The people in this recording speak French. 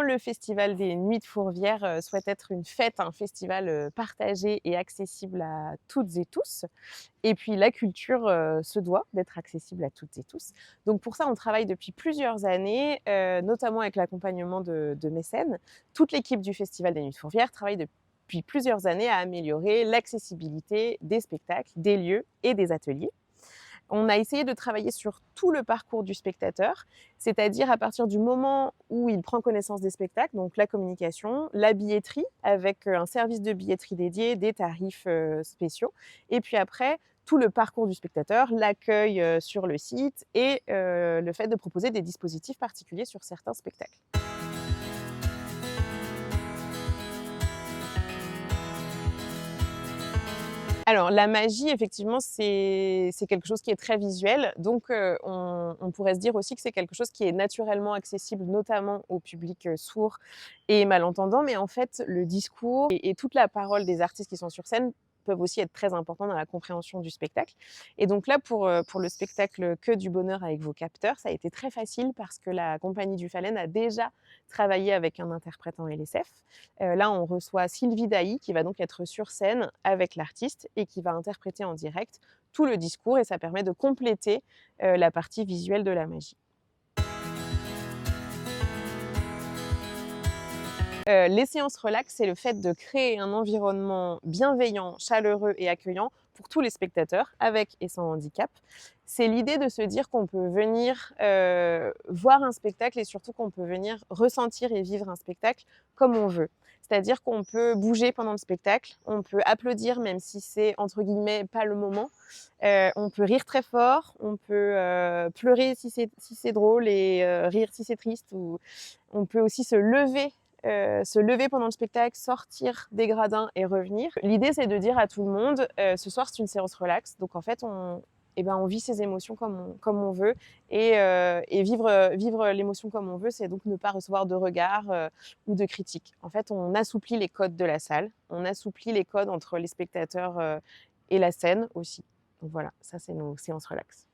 le Festival des Nuits de Fourvière souhaite être une fête, un festival partagé et accessible à toutes et tous. Et puis la culture se doit d'être accessible à toutes et tous. Donc pour ça, on travaille depuis plusieurs années, notamment avec l'accompagnement de mécènes. Toute l'équipe du Festival des Nuits de Fourvière travaille depuis plusieurs années à améliorer l'accessibilité des spectacles, des lieux et des ateliers. On a essayé de travailler sur tout le parcours du spectateur, c'est-à-dire à partir du moment où il prend connaissance des spectacles, donc la communication, la billetterie avec un service de billetterie dédié, des tarifs spéciaux, et puis après tout le parcours du spectateur, l'accueil sur le site et le fait de proposer des dispositifs particuliers sur certains spectacles. Alors la magie effectivement c'est quelque chose qui est très visuel, donc on pourrait se dire aussi que c'est quelque chose qui est naturellement accessible, notamment au public, sourd et malentendant. Mais en fait, le discours et toute la parole des artistes qui sont sur scène peuvent aussi être très importants dans la compréhension du spectacle. Et donc là, pour le spectacle Que du bonheur avec vos capteurs, ça a été très facile parce que la compagnie du Fallène a déjà travaillé avec un interprète en LSF. Là, on reçoit Sylvie Dailly qui va donc être sur scène avec l'artiste et qui va interpréter en direct tout le discours et ça permet de compléter la partie visuelle de la magie. Les séances relax, c'est le fait de créer un environnement bienveillant, chaleureux et accueillant pour tous les spectateurs, avec et sans handicap. C'est l'idée de se dire qu'on peut venir voir un spectacle et surtout qu'on peut venir ressentir et vivre un spectacle comme on veut. C'est-à-dire qu'on peut bouger pendant le spectacle, on peut applaudir même si c'est entre guillemets pas le moment, on peut rire très fort, on peut pleurer si c'est drôle et rire si c'est triste. Ou on peut aussi se lever pendant le spectacle, sortir des gradins et revenir. L'idée, c'est de dire à tout le monde, ce soir, c'est une séance relax. Donc, en fait, on vit ses émotions comme on veut. Et vivre l'émotion comme on veut, c'est donc ne pas recevoir de regards ou de critiques. En fait, on assouplit les codes de la salle. On assouplit les codes entre les spectateurs et la scène aussi. Donc voilà, ça, c'est nos séances relax.